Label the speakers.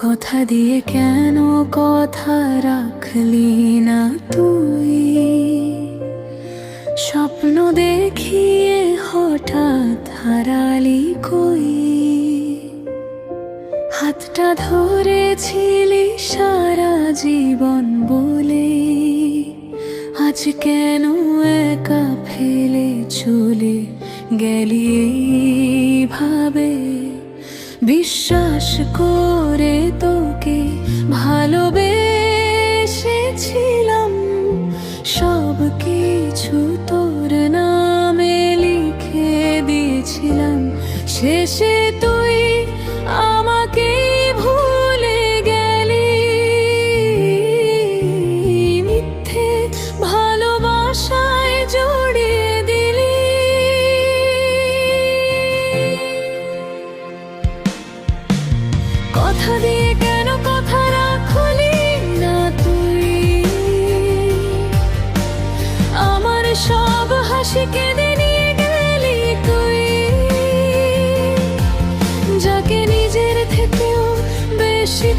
Speaker 1: কথা দিয়ে কেন কথা রাখলি না তুই? স্বপ্ন দেখিয়ে হঠাৎ হারালি কই? হাতটা ধরেছিলি সারা জীবন বলে, আজ কেন একা ফেলে চলে গেলি এইভাবে? বিশ্বাস করে তোকে ভালোবেসেছিলাম, সব কিছু তোর নামে লিখে দিয়েছিলাম। শেষে তুই আমাকে ভুলে গেলি, মিথ্যে ভালোবাসায় জড়িয়ে দিলি। কথা দিয়ে কেন কথা রাখলি না তুই? আমার সব হাসি কেঁদে নিয়ে গেলি তুই, যাকে নিজের থেকেও বেশি